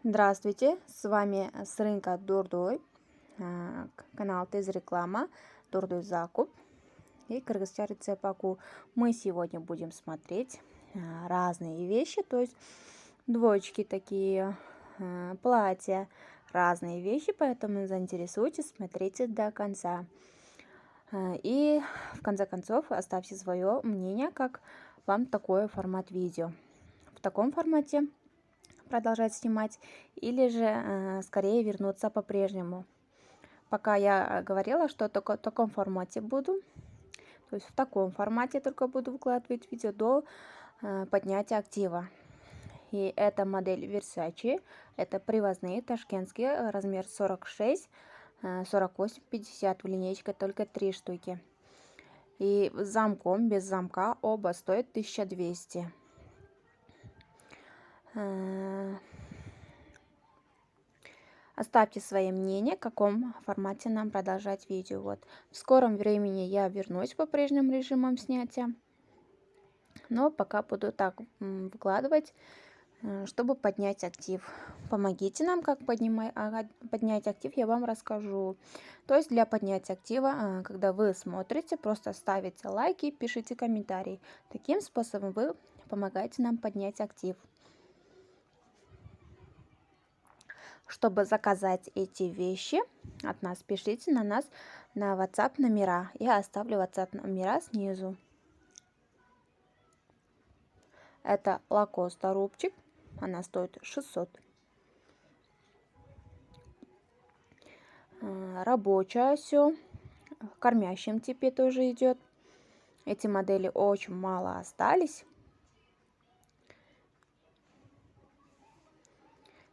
Здравствуйте, с вами с рынка Дордой, канал Тез Реклама, Дордой Закуп и Кыргызча Рецепаку. Мы сегодня будем смотреть разные вещи, то есть двоечки такие, платья, разные вещи, поэтому заинтересуйтесь, смотрите до конца. И в конце концов оставьте свое мнение, как вам такой формат видео. В таком формате продолжать снимать или же скорее вернуться по-прежнему. Пока я говорила, что только в таком формате буду, то есть в таком формате только буду выкладывать видео до поднятия актива. И эта модель Versace, это привозные ташкентские, размер 46, 48, 50, в линейке только 3 штуки. И с замком, без замка оба стоят 1200. Оставьте свое мнение, в каком формате нам продолжать видео. Вот. В скором времени я вернусь по прежним режимам снятия. Но пока буду так выкладывать, чтобы поднять актив. Помогите нам, как поднять актив, я вам расскажу. То есть для поднятия актива, когда вы смотрите, просто ставите лайки, пишите комментарии. Таким способом вы помогаете нам поднять актив. Чтобы заказать эти вещи от нас, пишите на нас на WhatsApp номера. Я оставлю WhatsApp номера снизу. Это Лакоста рубчик. Она стоит 600. Рабочая все. В кормящем типе тоже идет. Эти модели очень мало остались.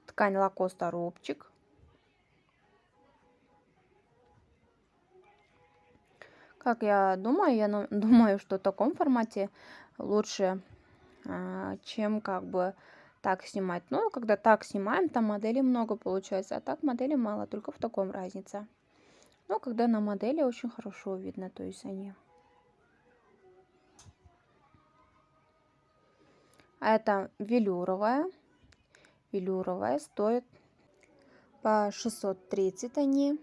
Ткань Лакоста рубчик. Как я думаю, что в таком формате лучше, чем как бы так снимать. Но когда так снимаем, там моделей много получается, а так моделей мало, только в таком разница. Но когда на модели очень хорошо видно, то есть они. А это велюровая. Велюровая стоит по 630 они.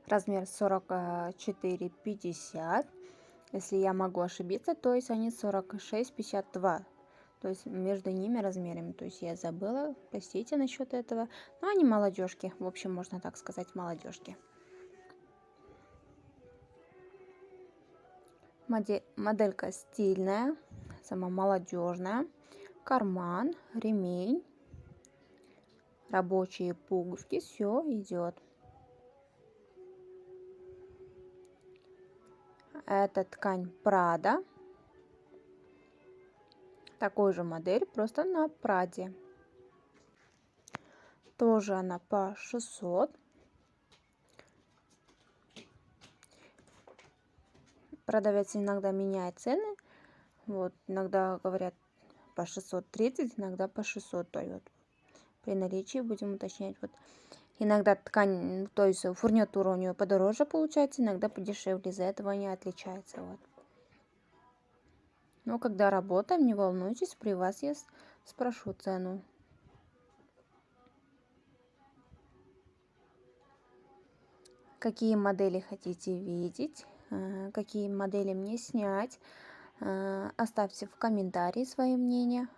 Размер 44-50. Если я могу ошибиться, то есть они 46-52. То есть между ними размерами. То есть я забыла, простите насчет этого. Но они молодежки. В общем, можно так сказать, молодежки. Моделька стильная, сама молодежная. Карман, ремень, рабочие пуговки. Все идет. Это ткань Prada. Такой же модель, просто на Праде. Тоже она по 600. Продавец иногда меняет цены. Вот, иногда говорят по 630, иногда по 600. То есть вот, при наличии будем уточнять. Вот. Иногда ткань, то есть фурнитура у нее подороже получается, иногда подешевле. Из-за этого они отличаются. Вот. Но когда работаем, не волнуйтесь, при вас я спрошу цену. Какие модели хотите видеть, какие модели мне снять, оставьте в комментарии свое мнение.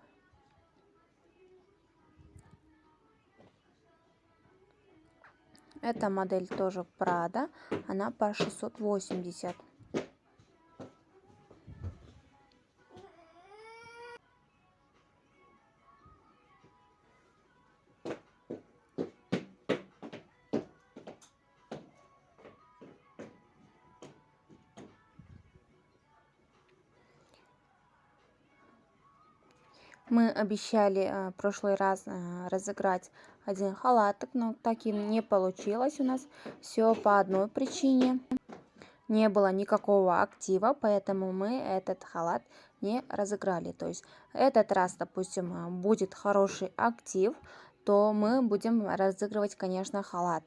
Эта модель тоже Prada, она по 680. Мы обещали в прошлый раз разыграть один халатик, но так и не получилось у нас. Все по одной причине. Не было никакого актива, поэтому мы этот халат не разыграли. То есть этот раз, допустим, будет хороший актив, то мы будем разыгрывать, конечно, халат.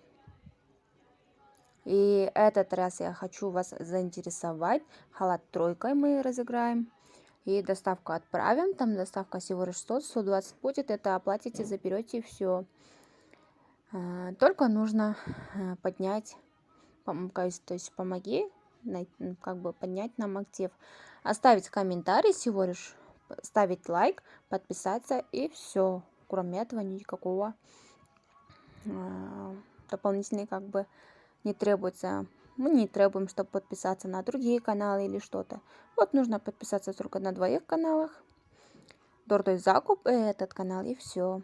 И этот раз я хочу вас заинтересовать. Халат тройкой мы разыграем. и доставку отправим. Там доставка всего лишь 100-120 будет. Это оплатите, заберете и все. Только нужно поднять, то есть помоги, как бы поднять нам актив. Оставить комментарий всего лишь, ставить лайк, подписаться и все. Кроме этого никакого дополнительной как бы не требуется. Мы не требуем, чтобы подписаться на другие каналы или что-то. Вот нужно подписаться только на 2 каналах. Дордой закуп и этот канал, и все.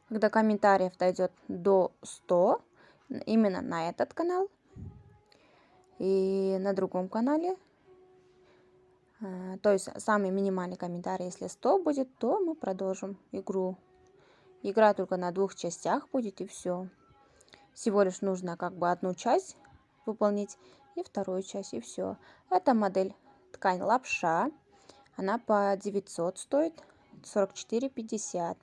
Когда комментариев дойдет до 100, именно на этот канал и на другом канале, то есть самый минимальный комментарий, если 100 будет, то мы продолжим игру. Игра только на 2 частях будет, и все. Всего лишь нужно как бы одну часть выполнить и вторую часть, и все. Это модель ткань лапша. Она по 900 стоит, 44,50.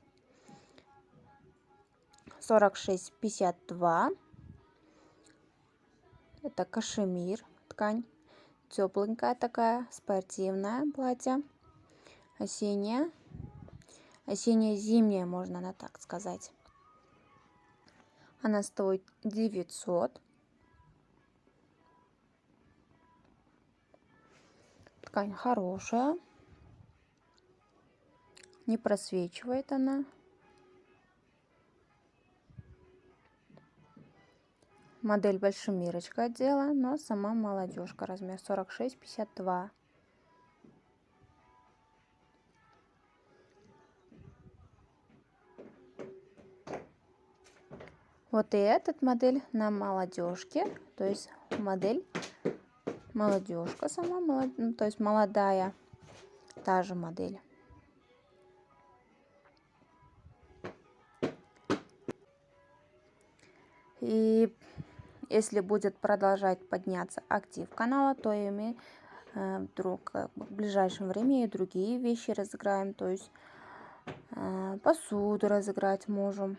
46,52. Это кашемир ткань. Тепленькая такая, спортивное платье. Осенняя. Осенне-зимняя, можно так сказать. Она стоит 900. Ткань хорошая. Не просвечивает она. Модель большемирочка отдела, но сама молодежка. Размер 46-52. Вот и этот модель на молодежке. То есть модель молодежка сама, то есть молодая. Та же модель. И если будет продолжать подняться актив канала, то и мы вдруг в ближайшем времени и другие вещи разыграем. То есть посуду разыграть можем.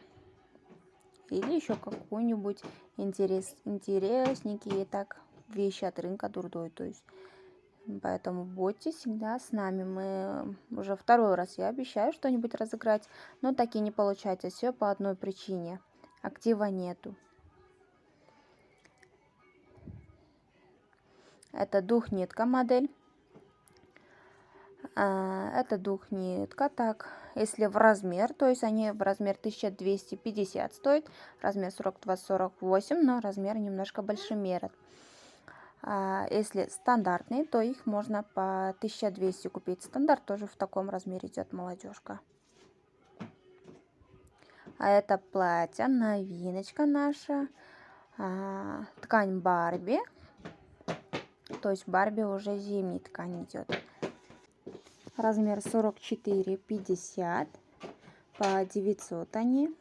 Или еще какую-нибудь интересненькие так вещи от рынка Дурдой. То есть, поэтому будьте всегда с нами. Мы уже 2-й раз, я обещаю что-нибудь разыграть, но так и не получается. Все по одной причине. Актива нету. Это двухнитка модель. Это двухнитка, так, если в размер, то есть они в размер 1250 стоит, размер 42-48, но размер немножко большемерят. Если стандартный, то их можно по 1200 купить. Стандарт тоже в таком размере идет молодежка. А это платье, новиночка наша, ткань Барби, то есть Барби уже зимний ткань идет. Размер 44-50, по 900 они.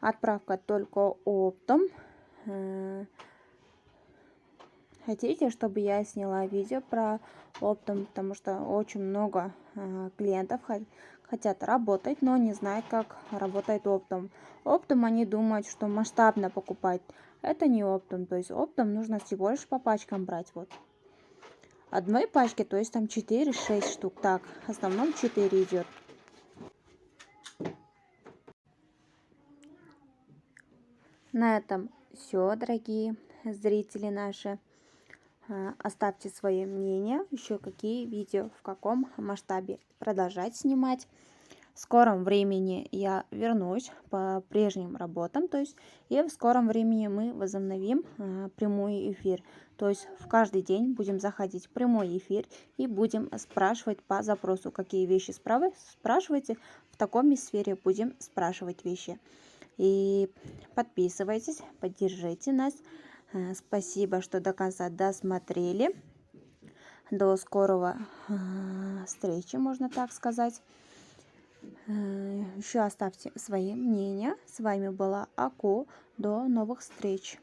Отправка только оптом. Хотите, чтобы я сняла видео про оптом, потому что очень много клиентов хотят работать, но не знают, как работает оптом. Оптом они думают, что масштабно покупать. Это не оптом, то есть оптом нужно всего лишь по пачкам брать. Вот. Одной пачки, то есть там 4-6 штук. Так, в основном 4 идет. На этом все, дорогие зрители наши. Оставьте свое мнение, еще какие видео, в каком масштабе продолжать снимать. В скором времени я вернусь по прежним работам, то есть и в скором времени мы возобновим прямой эфир. То есть в каждый день будем заходить в прямой эфир и будем спрашивать по запросу, какие вещи спрашиваете. В таком сфере будем спрашивать вещи. И подписывайтесь, поддержите нас. Спасибо, что до конца досмотрели. До скорого встречи, можно так сказать. Еще оставьте свои мнения. С вами была Аку. До новых встреч.